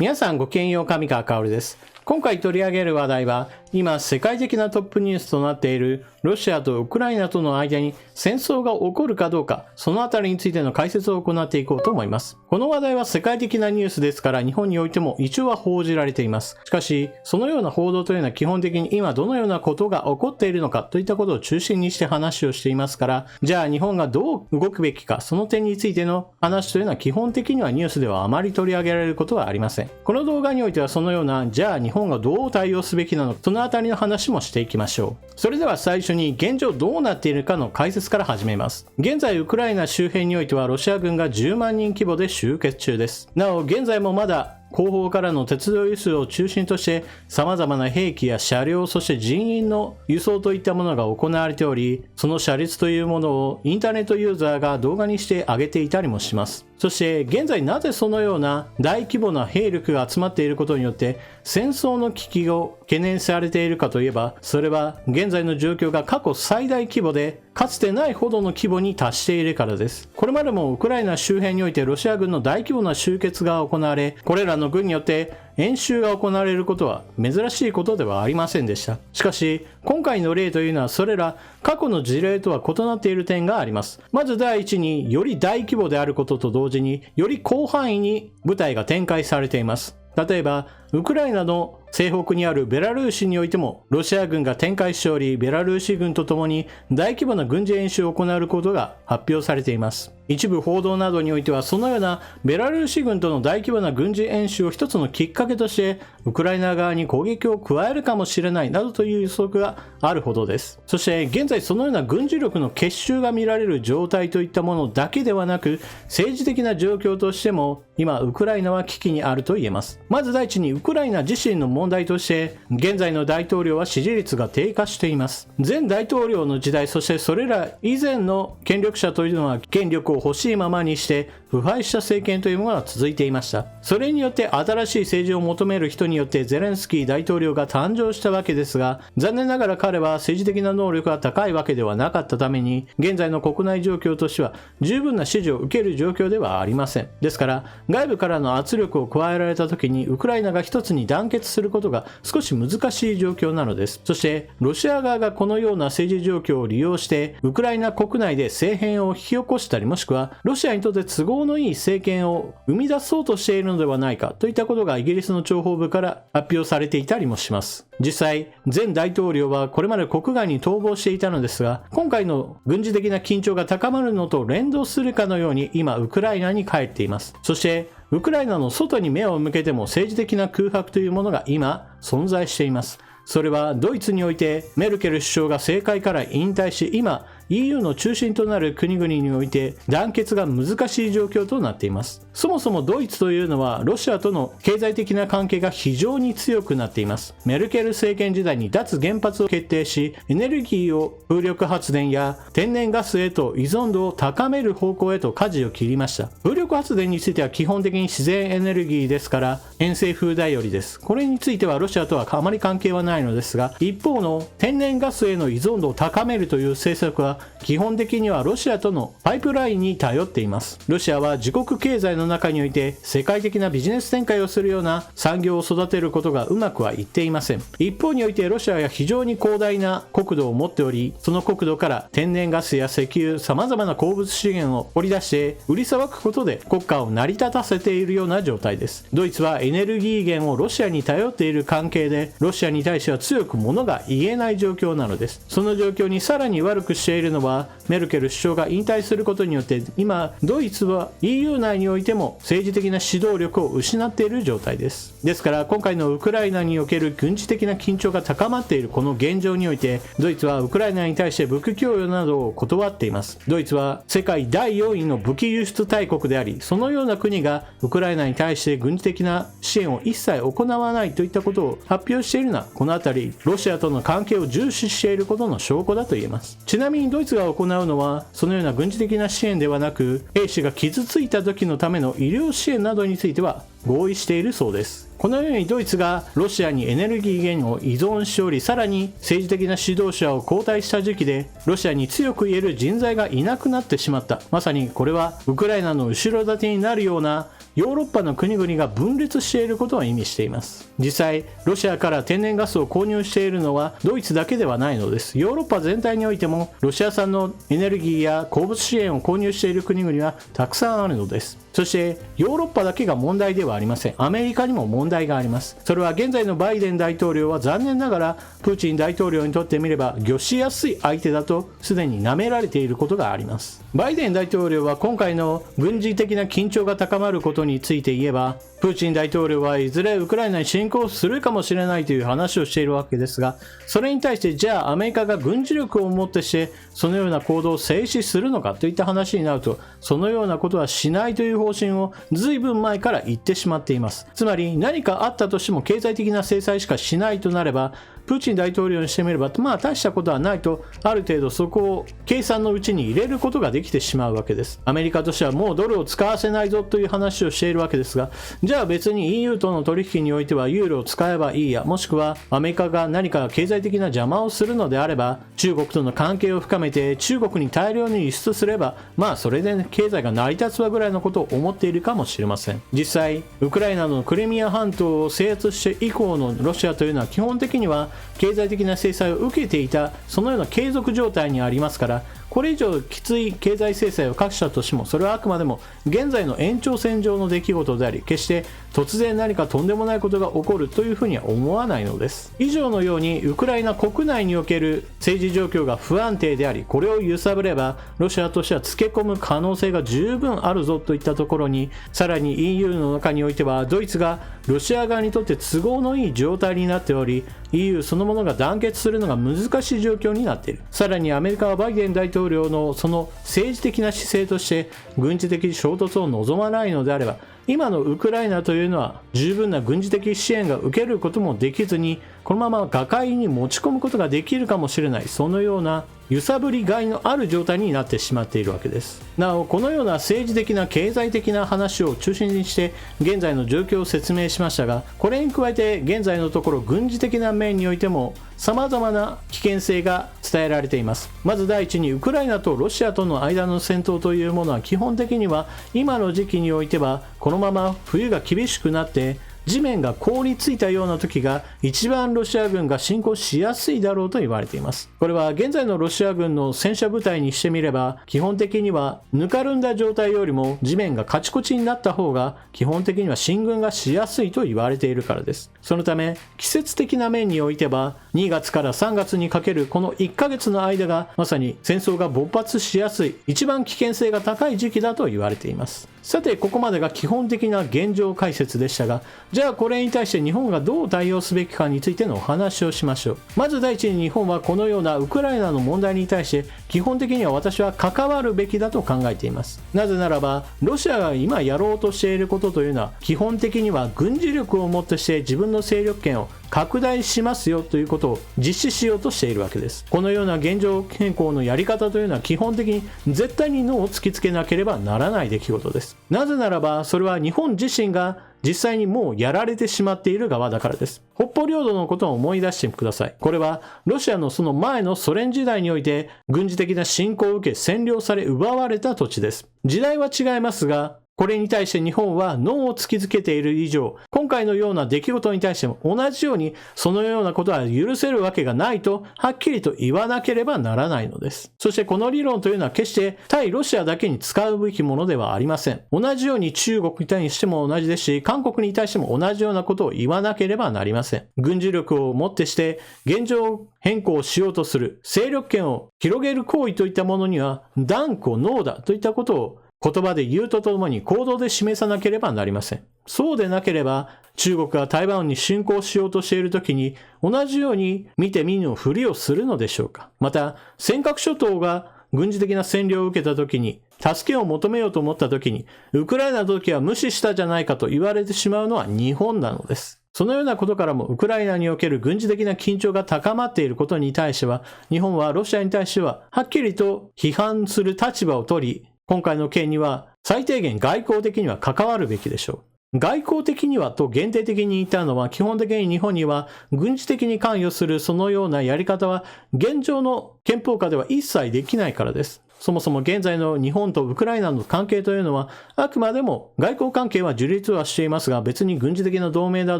皆さんごきげんよう、上川薫です。今回取り上げる話題は、今世界的なトップニュースとなっているロシアとウクライナとの間に戦争が起こるかどうか、そのあたりについての解説を行っていこうと思います。この話題は世界的なニュースですから日本においても一応は報じられています。しかし、そのような報道というのは基本的に今どのようなことが起こっているのかといったことを中心にして話をしていますから、じゃあ日本がどう動くべきか、その点についての話というのは基本的にはニュースではあまり取り上げられることはありません。この動画においてはそのような、じゃあ日本がどう対応すべきなのか、そのあたりの話もしていきましょう。それでは最初に現状どうなっているかの解説から始めます。現在ウクライナ周辺においてはロシア軍が10万人規模で集結中です。なお現在もまだ後方からの鉄道輸送を中心として様々な兵器や車両、そして人員の輸送といったものが行われており、その車列というものをインターネットユーザーが動画にして上げていたりもします。そして現在なぜそのような大規模な兵力が集まっていることによって戦争の危機を懸念されているかといえば、それは現在の状況が過去最大規模でかつてないほどの規模に達しているからです。これまでもウクライナ周辺においてロシア軍の大規模な集結が行われ、これらの軍によって演習が行われることは珍しいことではありませんでした。しかし今回の例というのはそれら過去の事例とは異なっている点があります。まず第一に、より大規模であることと同時により広範囲に部隊が展開されています。例えばウクライナの西北にあるベラルーシにおいてもロシア軍が展開しており、ベラルーシ軍とともに大規模な軍事演習を行うことが発表されています。一部報道などにおいてはそのようなベラルーシ軍との大規模な軍事演習を一つのきっかけとしてウクライナ側に攻撃を加えるかもしれないなどという予測があるほどです。そして現在そのような軍事力の結集が見られる状態といったものだけではなく、政治的な状況としても今ウクライナは危機にあると言えます。まず第一にウクライナ自身の問題として現在の大統領は支持率が低下しています。前大統領の時代、そしてそれら以前の権力者というのは権力を欲しいままにして腐敗した政権というものが続いていました。それによって新しい政治を求める人によってゼレンスキー大統領が誕生したわけですが、残念ながら彼は政治的な能力が高いわけではなかったために現在の国内状況としては十分な支持を受ける状況ではありません。ですから外部からの圧力を加えられた時にウクライナが一つに団結することが少し難しい状況なのです。そしてロシア側がこのような政治状況を利用してウクライナ国内で政変を引き起こしたり、もしくはロシアにとって都合のいい政権を生み出そうとしているのではないかといったことがイギリスの諜報部から発表されていたりもします。実際前大統領はこれまで国外に逃亡していたのですが、今回の軍事的な緊張が高まるのと連動するかのように今ウクライナに帰っています。そしてウクライナの外に目を向けても政治的な空白というものが今存在しています。それはドイツにおいてメルケル首相が政界から引退し、今 EU の中心となる国々において団結が難しい状況となっています。そもそもドイツというのはロシアとの経済的な関係が非常に強くなっています。メルケル政権時代に脱原発を決定し、エネルギーを風力発電や天然ガスへと依存度を高める方向へと舵を切りました。風力発電については基本的に自然エネルギーですから偏西風頼りです。これについてはロシアとはあまり関係はないのですが、一方の天然ガスへの依存度を高めるという政策は基本的にはロシアとのパイプラインに頼っています。ロシアは自国経済の中において世界的なビジネス展開をするような産業を育てることがうまくはいっていません。一方においてロシアは非常に広大な国土を持っており、その国土から天然ガスや石油、様々な鉱物資源を掘り出して売りさばくことで国家を成り立たせているような状態です。ドイツはエネルギー源をロシアに頼っている関係でロシアに対しては強く物が言えない状況なのです。その状況にさらに悪くしているのはメルケル首相が引退することによって今ドイツは EU 内においても政治的な指導力を失っている状態です。ですから今回のウクライナにおける軍事的な緊張が高まっているこの現状においてドイツはウクライナに対して武器供与などを断っています。ドイツは世界第4位の武器輸出大国であり、そのような国がウクライナに対して軍事的な支援を一切行わないといったことを発表しているのは、このあたりロシアとの関係を重視していることの証拠だと言えます。ちなみにドイツが行うのはそのような軍事的な支援ではなく、兵士が傷ついた時のための医療支援などについては合意しているそうです。このようにドイツがロシアにエネルギー源を依存しており、さらに政治的な指導者を交代した時期でロシアに強く言える人材がいなくなってしまった。まさにこれはウクライナの後ろ盾になるようなヨーロッパの国々が分裂していることを意味しています。実際、ロシアから天然ガスを購入しているのはドイツだけではないのです。ヨーロッパ全体においてもロシア産のエネルギーや鉱物資源を購入している国々はたくさんあるのです。そしてヨーロッパだけが問題ではありません。アメリカにも問題があります。それは現在のバイデン大統領は残念ながらプーチン大統領にとってみれば御しやすい相手だとすでに舐められていることがあります。バイデン大統領は今回の軍事的な緊張が高まることについて言えば、プーチン大統領はいずれウクライナに侵攻するかもしれないという話をしているわけですが、それに対してじゃあアメリカが軍事力をもってしてそのような行動を制止するのかといった話になると、そのようなことはしないという方針を随分前から言ってしまっています。つまり何かあったとしても経済的な制裁しかしないとなれば、プーチン大統領にしてみれば大したことはないと、ある程度そこを計算のうちに入れることができてしまうわけです。アメリカとしてはもうドルを使わせないぞという話をしているわけですが、じゃあ別に EU との取引においてはユーロを使えばいいや、もしくはアメリカが何か経済的な邪魔をするのであれば中国との関係を深めて中国に大量に輸出すればそれで経済が成り立つわぐらいのことを思っているかもしれません。実際ウクライナのクリミア半島を制圧して以降のロシアというのは基本的には経済的な制裁を受けていた、そのような継続状態にありますから、これ以上きつい経済制裁を課したとしてもそれはあくまでも現在の延長線上の出来事であり、決して突然何かとんでもないことが起こるというふうには思わないのです。以上のようにウクライナ国内における政治状況が不安定であり、これを揺さぶればロシアとしてはつけ込む可能性が十分あるぞといったところに、さらに EU の中においてはドイツがロシア側にとって都合のいい状態になっており、 EU そのものが団結するのが難しい状況になっている。さらにアメリカはバイデン大統領のその政治的な姿勢として軍事的衝突を望まないのであれば、今のウクライナというのは十分な軍事的支援が受けることもできずに、このまま瓦解に持ち込むことができるかもしれない、そのような揺さぶりがいのある状態になってしまっているわけです。なおこのような政治的な経済的な話を中心にして現在の状況を説明しましたが、これに加えて現在のところ軍事的な面においても様々な危険性が伝えられています。まず第一にウクライナとロシアとの間の戦闘というものは基本的には今の時期においてはこのまま冬が厳しくなって地面が凍りついたような時が一番ロシア軍が侵攻しやすいだろうと言われています。これは現在のロシア軍の戦車部隊にしてみれば基本的にはぬかるんだ状態よりも地面がカチコチになった方が基本的には進軍がしやすいと言われているからです。そのため季節的な面においては2月から3月にかけるこの1ヶ月の間がまさに戦争が勃発しやすい一番危険性が高い時期だと言われています。さてここまでが基本的な現状解説でしたが、じゃあこれに対して日本がどう対応すべきかについてのお話をしましょう。まず第一に日本はこのようなウクライナの問題に対して基本的には私は関わるべきだと考えています。なぜならばロシアが今やろうとしていることというのは基本的には軍事力をもってして自分の勢力圏を拡大しますよということを実施しようとしているわけです。このような現状変更のやり方というのは基本的に絶対にノーを突きつけなければならない出来事です。なぜならばそれは日本自身が実際にもうやられてしまっている側だからです。北方領土のことを思い出してください。これはロシアのその前のソ連時代において軍事的な侵攻を受け占領され奪われた土地です。時代は違いますがこれに対して日本はノーを突きつけている以上、今回のような出来事に対しても同じようにそのようなことは許せるわけがないとはっきりと言わなければならないのです。そしてこの理論というのは決して対ロシアだけに使うべきものではありません。同じように中国に対しても同じですし、韓国に対しても同じようなことを言わなければなりません。軍事力をもってして現状変更しようとする勢力圏を広げる行為といったものには断固ノーだといったことを言葉で言うとともに行動で示さなければなりません。そうでなければ中国が台湾に侵攻しようとしているときに同じように見て見ぬふりをするのでしょうか。また尖閣諸島が軍事的な占領を受けたときに助けを求めようと思ったときにウクライナの時は無視したじゃないかと言われてしまうのは日本なのです。そのようなことからもウクライナにおける軍事的な緊張が高まっていることに対しては日本はロシアに対してははっきりと批判する立場を取り、今回の件には最低限外交的には関わるべきでしょう。外交的にはと限定的に言ったのは基本的に日本には軍事的に関与するそのようなやり方は現状の憲法下では一切できないからです。そもそも現在の日本とウクライナの関係というのは、あくまでも外交関係は樹立はしていますが、別に軍事的な同盟な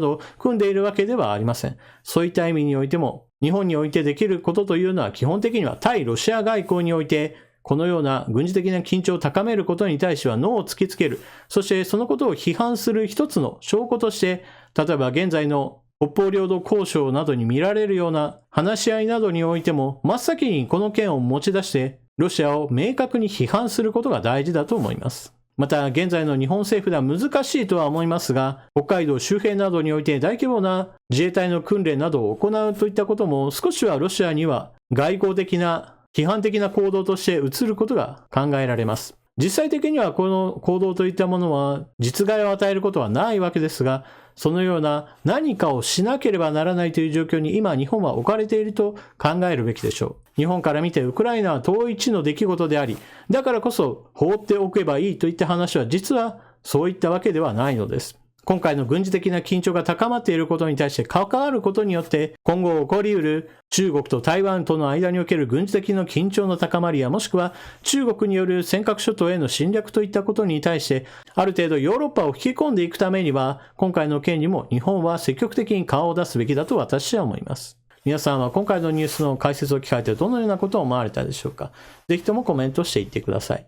どを組んでいるわけではありません。そういった意味においても、日本においてできることというのは基本的には対ロシア外交において、このような軍事的な緊張を高めることに対してはノーを突きつける。そしてそのことを批判する一つの証拠として、例えば現在の北方領土交渉などに見られるような話し合いなどにおいても、真っ先にこの件を持ち出して、ロシアを明確に批判することが大事だと思います。また、現在の日本政府では難しいとは思いますが、北海道周辺などにおいて大規模な自衛隊の訓練などを行うといったことも、少しはロシアには外交的な批判的な行動として移ることが考えられます。実際的にはこの行動といったものは実害を与えることはないわけですが、そのような何かをしなければならないという状況に今日本は置かれていると考えるべきでしょう。日本から見てウクライナは遠い地の出来事であり、だからこそ放っておけばいいといった話は実はそういったわけではないのです。今回の軍事的な緊張が高まっていることに対して関わることによって今後起こり得る中国と台湾との間における軍事的な緊張の高まりやもしくは中国による尖閣諸島への侵略といったことに対してある程度ヨーロッパを引き込んでいくためには今回の件にも日本は積極的に顔を出すべきだと私は思います。皆さんは今回のニュースの解説を聞かれてどのようなことを思われたでしょうか。ぜひともコメントしていってください。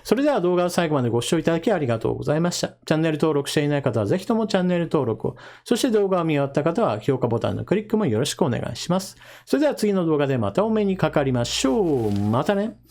それでは動画を最後までご視聴いただきありがとうございました。チャンネル登録していない方はぜひともチャンネル登録を。そして動画を見終わった方は評価ボタンのクリックもよろしくお願いします。それでは次の動画でまたお目にかかりましょう。またね。